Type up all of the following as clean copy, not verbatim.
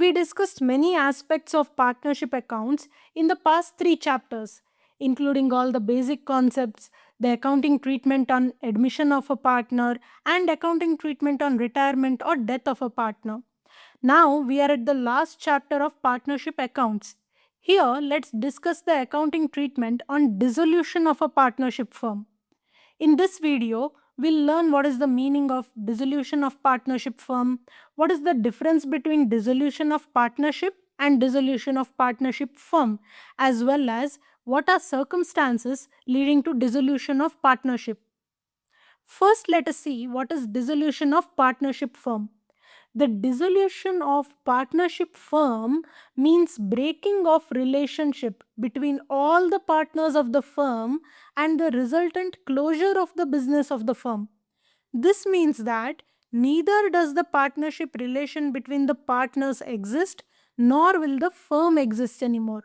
We discussed many aspects of partnership accounts in the past three chapters, including all the basic concepts, the accounting treatment on admission of a partner, and accounting treatment on retirement or death of a partner. Now we are at the last chapter of partnership accounts. Here, let's discuss the accounting treatment on dissolution of a partnership firm. In this video, we'll learn what is the meaning of dissolution of partnership firm, what is the difference between dissolution of partnership and dissolution of partnership firm, as well as what are circumstances leading to dissolution of partnership. First, let us see what is dissolution of partnership firm. The dissolution of partnership firm means breaking of relationship between all the partners of the firm and the resultant closure of the business of the firm. This means that neither does the partnership relation between the partners exist nor will the firm exist anymore.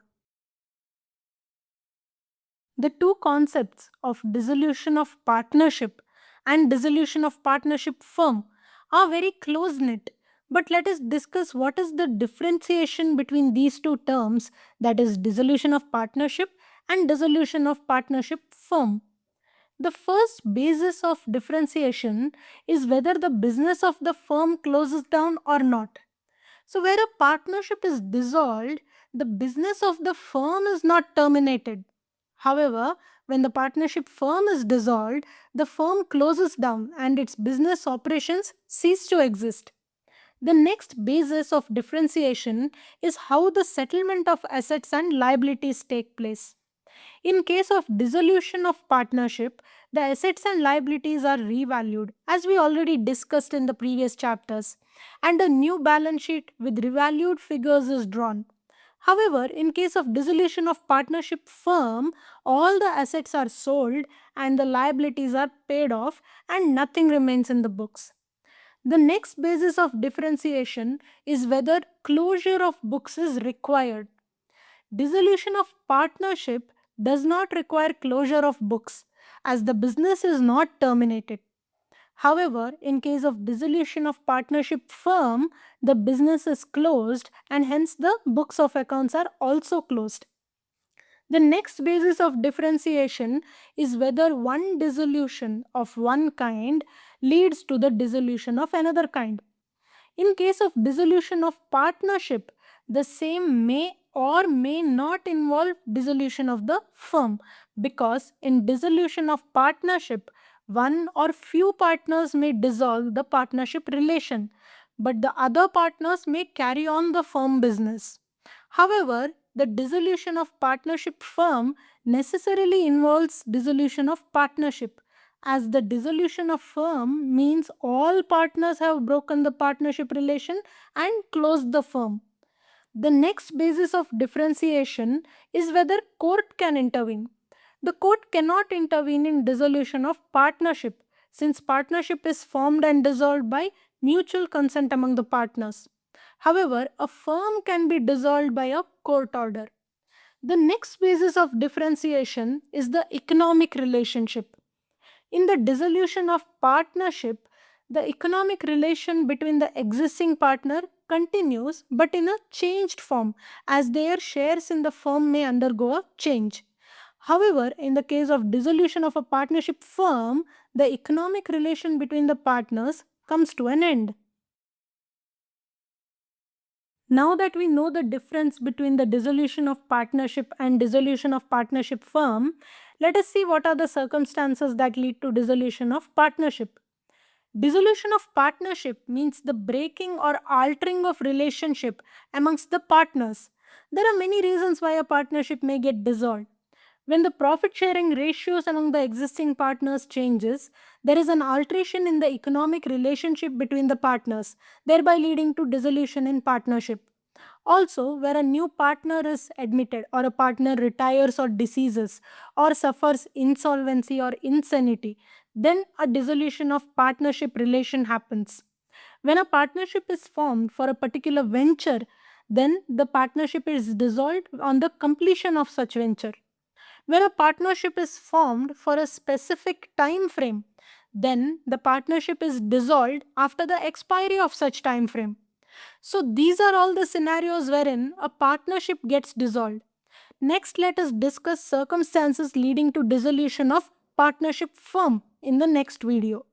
The two concepts of dissolution of partnership and dissolution of partnership firm are very close knit. But let us discuss what is the differentiation between these two terms, that is, dissolution of partnership and dissolution of partnership firm. The first basis of differentiation is whether the business of the firm closes down or not. So, where a partnership is dissolved, the business of the firm is not terminated. However, when the partnership firm is dissolved, the firm closes down and its business operations cease to exist. The next basis of differentiation is how the settlement of assets and liabilities take place. In case of dissolution of partnership, the assets and liabilities are revalued, as we already discussed in the previous chapters, and a new balance sheet with revalued figures is drawn. However, in case of dissolution of partnership firm, all the assets are sold and the liabilities are paid off and nothing remains in the books. The next basis of differentiation is whether closure of books is required. Dissolution of partnership does not require closure of books as the business is not terminated. However, in case of dissolution of partnership firm, the business is closed and hence the books of accounts are also closed. The next basis of differentiation is whether one dissolution of one kind leads to the dissolution of another kind. In case of dissolution of partnership, the same may or may not involve dissolution of the firm, because in dissolution of partnership, one or few partners may dissolve the partnership relation, but the other partners may carry on the firm business. However, the dissolution of partnership firm necessarily involves dissolution of partnership, as the dissolution of firm means all partners have broken the partnership relation and closed the firm. The next basis of differentiation is whether court can intervene. The court cannot intervene in dissolution of partnership, since partnership is formed and dissolved by mutual consent among the partners. However, a firm can be dissolved by a court order. The next basis of differentiation is the economic relationship. In the dissolution of partnership, the economic relation between the existing partner continues but in a changed form, as their shares in the firm may undergo a change. However, in the case of dissolution of a partnership firm, the economic relation between the partners comes to an end. Now that we know the difference between the dissolution of partnership and dissolution of partnership firm, let us see what are the circumstances that lead to dissolution of partnership. Dissolution of partnership means the breaking or altering of relationship amongst the partners. There are many reasons why a partnership may get dissolved. When the profit sharing ratios among the existing partners changes, there is an alteration in the economic relationship between the partners, thereby leading to dissolution in partnership. Also, where a new partner is admitted, or a partner retires or deceases, or suffers insolvency or insanity, then a dissolution of partnership relation happens. When a partnership is formed for a particular venture, then the partnership is dissolved on the completion of such venture. When a partnership is formed for a specific time frame, then the partnership is dissolved after the expiry of such time frame. So these are all the scenarios wherein a partnership gets dissolved. Next, let us discuss circumstances leading to dissolution of partnership firm in the next video.